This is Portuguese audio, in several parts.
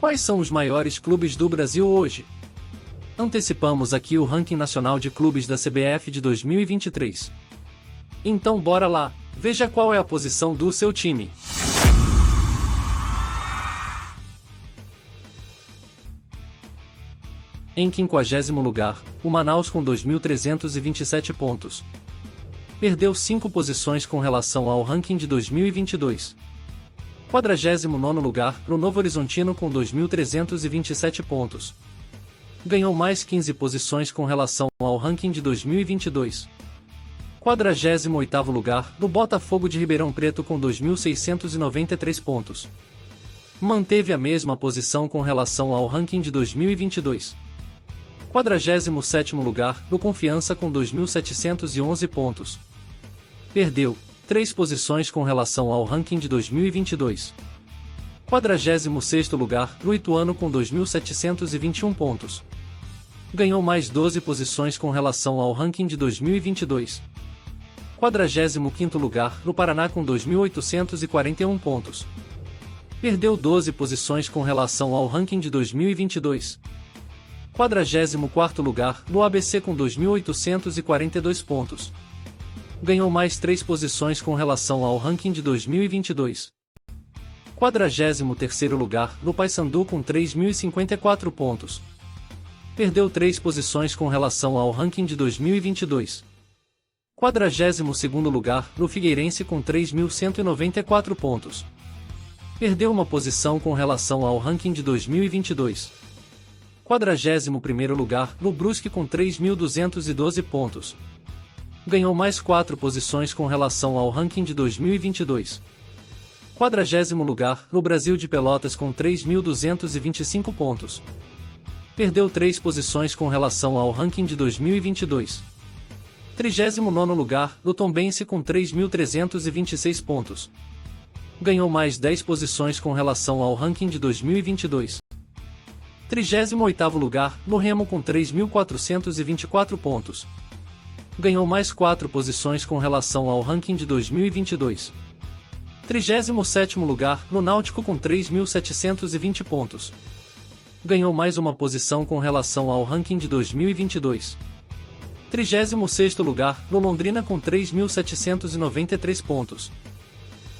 Quais são os maiores clubes do Brasil hoje? Antecipamos aqui o ranking nacional de clubes da CBF de 2023. Então bora lá, veja qual é a posição do seu time. Em 50º lugar, o Manaus com 2.327 pontos. Perdeu 5 posições com relação ao ranking de 2022. 49º lugar, o Novo Horizontino com 2.327 pontos. Ganhou mais 15 posições com relação ao ranking de 2022. 48º lugar, o Botafogo de Ribeirão Preto com 2.693 pontos. Manteve a mesma posição com relação ao ranking de 2022. 47º lugar, o Confiança com 2.711 pontos. Perdeu 3 posições com relação ao ranking de 2022. 46º lugar, o Ituano com 2.721 pontos. Ganhou mais 12 posições com relação ao ranking de 2022. 45º lugar, o Paraná com 2.841 pontos. Perdeu 12 posições com relação ao ranking de 2022. 44º lugar, o ABC com 2.842 pontos. Ganhou mais 3 posições com relação ao ranking de 2022. 43º lugar, o Paysandu com 3.054 pontos. Perdeu 3 posições com relação ao ranking de 2022. 42º lugar, o Figueirense com 3.194 pontos. Perdeu uma posição com relação ao ranking de 2022. 41º lugar, o Brusque com 3.212 pontos. Ganhou mais 4 posições com relação ao ranking de 2022. 40º lugar, o Brasil de Pelotas com 3.225 pontos. Perdeu 3 posições com relação ao ranking de 2022. 39º lugar, o Tombense com 3.326 pontos. Ganhou mais 10 posições com relação ao ranking de 2022. 38º lugar, o Remo com 3.424 pontos. Ganhou mais 4 posições com relação ao ranking de 2022. 37º lugar, o Náutico com 3.720 pontos. Ganhou mais uma posição com relação ao ranking de 2022. 36º lugar, o Londrina com 3.793 pontos.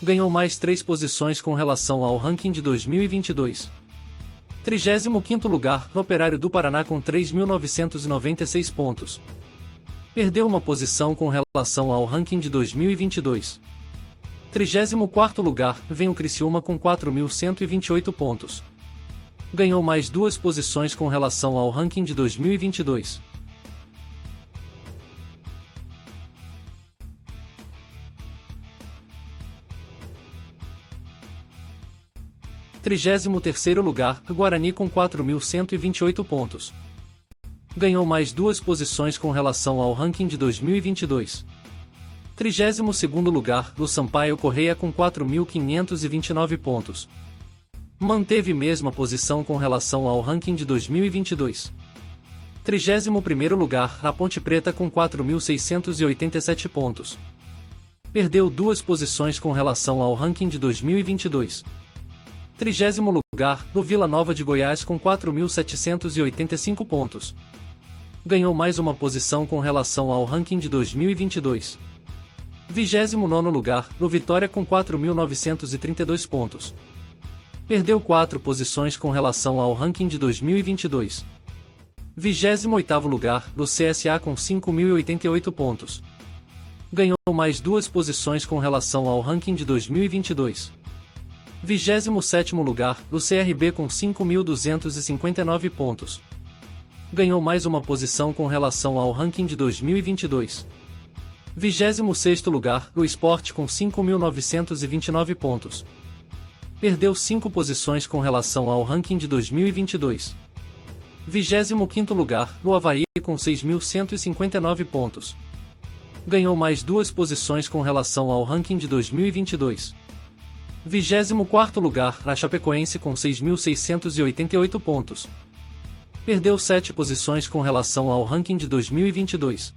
Ganhou mais 3 posições com relação ao ranking de 2022. 35º lugar, o Operário do Paraná com 3.996 pontos. Perdeu uma posição com relação ao ranking de 2022. 34º lugar, vem o Criciúma com 4.128 pontos. Ganhou mais 2 posições com relação ao ranking de 2022. Em 33º lugar, Guarani com 4.128 pontos. Ganhou mais 2 posições com relação ao ranking de 2022. 32º lugar, o Sampaio Corrêa com 4.529 pontos. Manteve mesma posição com relação ao ranking de 2022. 31º lugar, a Ponte Preta com 4.687 pontos. Perdeu 2 posições com relação ao ranking de 2022. 30º lugar, o Vila Nova de Goiás com 4.785 pontos. Ganhou mais uma posição com relação ao ranking de 2022. 29º lugar, o Vitória com 4.932 pontos. Perdeu 4 posições com relação ao ranking de 2022. 28º lugar, o CSA com 5.088 pontos. Ganhou mais 2 posições com relação ao ranking de 2022. 27º lugar, o CRB com 5.259 pontos. Ganhou mais uma posição com relação ao ranking de 2022. 26º lugar, o Sport com 5.929 pontos. Perdeu 5 posições com relação ao ranking de 2022. 25º lugar, o Avaí com 6.159 pontos. Ganhou mais 2 posições com relação ao ranking de 2022. 24º lugar, a Chapecoense com 6.688 pontos. Perdeu 7 posições com relação ao ranking de 2022.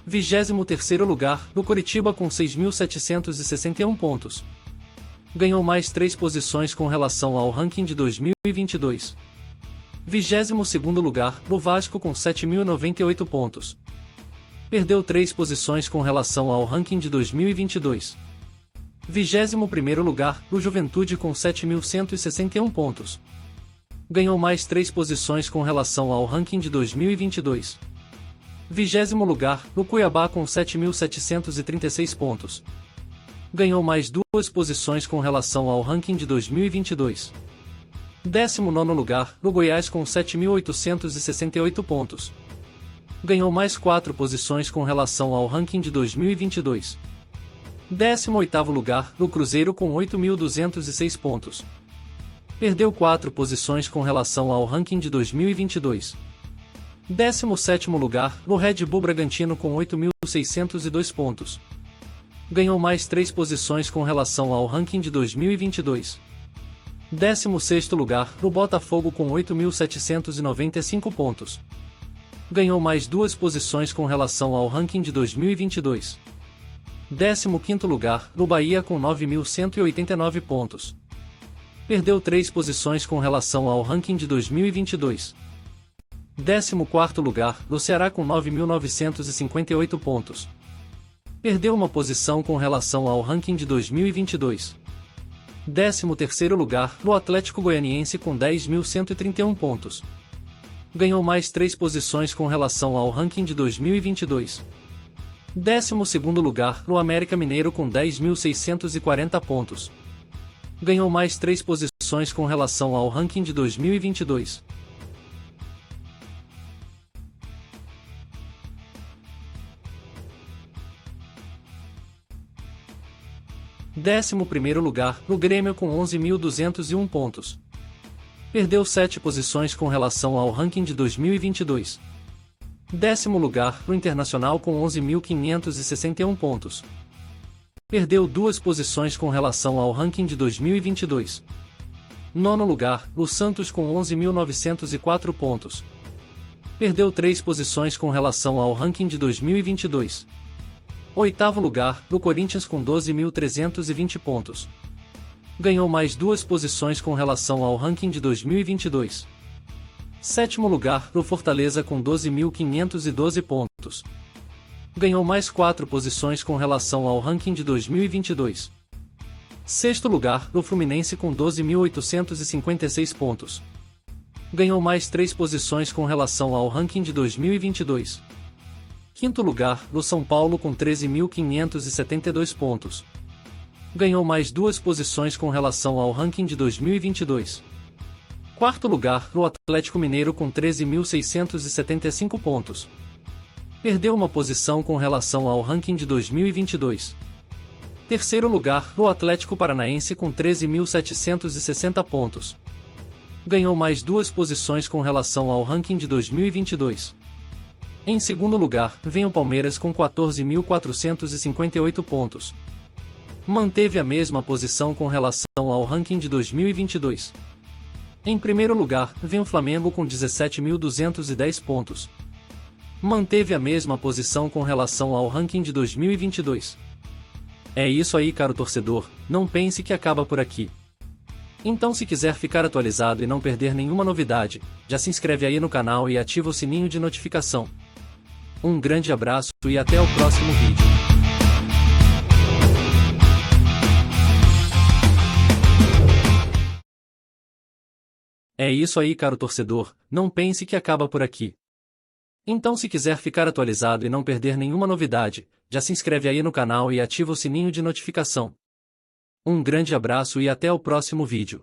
23º lugar, o Coritiba com 6.761 pontos. Ganhou mais 3 posições com relação ao ranking de 2022. 22º lugar, o Vasco com 7.098 pontos. Perdeu 3 posições com relação ao ranking de 2022. 21º lugar, o Juventude com 7.161 pontos. Ganhou mais 3 posições com relação ao ranking de 2022. 20º lugar, o Cuiabá com 7.736 pontos. Ganhou mais 2 posições com relação ao ranking de 2022. 19º lugar, o Goiás com 7.868 pontos. Ganhou mais 4 posições com relação ao ranking de 2022. 18º lugar, o Cruzeiro com 8.206 pontos. Perdeu 4 posições com relação ao ranking de 2022. 17º lugar, o Red Bull Bragantino com 8.602 pontos. Ganhou mais 3 posições com relação ao ranking de 2022. 16º lugar, o Botafogo com 8.795 pontos. Ganhou mais 2 posições com relação ao ranking de 2022. 15º lugar, o Bahia com 9.189 pontos. Perdeu 3 posições com relação ao ranking de 2022. 14º lugar, o Ceará com 9.958 pontos. Perdeu uma posição com relação ao ranking de 2022. 13º lugar, o Atlético Goianiense com 10.131 pontos. Ganhou mais 3 posições com relação ao ranking de 2022. 12º lugar, o América Mineiro com 10.640 pontos. Ganhou mais 3 posições com relação ao ranking de 2022. Décimo primeiro lugar, o Grêmio com 11.201 pontos. Perdeu 7 posições com relação ao ranking de 2022. 10º lugar, o Internacional com 11.561 pontos. Perdeu 2 posições com relação ao ranking de 2022. 9º lugar, o Santos com 11.904 pontos. Perdeu 3 posições com relação ao ranking de 2022. 8º lugar, o Corinthians com 12.320 pontos. Ganhou mais 2 posições com relação ao ranking de 2022. 7º lugar, o Fortaleza com 12.512 pontos. Ganhou mais 4 posições com relação ao ranking de 2022. 6º lugar, o Fluminense com 12.856 pontos. Ganhou mais 3 posições com relação ao ranking de 2022. 5º lugar, o São Paulo com 13.572 pontos. Ganhou mais 2 posições com relação ao ranking de 2022. 4º lugar, o Atlético Mineiro com 13.675 pontos. Perdeu uma posição com relação ao ranking de 2022. 3º lugar, o Atlético Paranaense com 13.760 pontos. Ganhou mais 2 posições com relação ao ranking de 2022. Em segundo lugar, vem o Palmeiras com 14.458 pontos. Manteve a mesma posição com relação ao ranking de 2022. Em primeiro lugar, vem o Flamengo com 17.210 pontos. Manteve a mesma posição com relação ao ranking de 2022. É isso aí, caro torcedor, não pense que acaba por aqui. Então, se quiser ficar atualizado e não perder nenhuma novidade, já se inscreve aí no canal e ativa o sininho de notificação. Um grande abraço e até o próximo vídeo. É isso aí, caro torcedor, não pense que acaba por aqui. Então, se quiser ficar atualizado e não perder nenhuma novidade, já se inscreve aí no canal e ativa o sininho de notificação. Um grande abraço e até o próximo vídeo.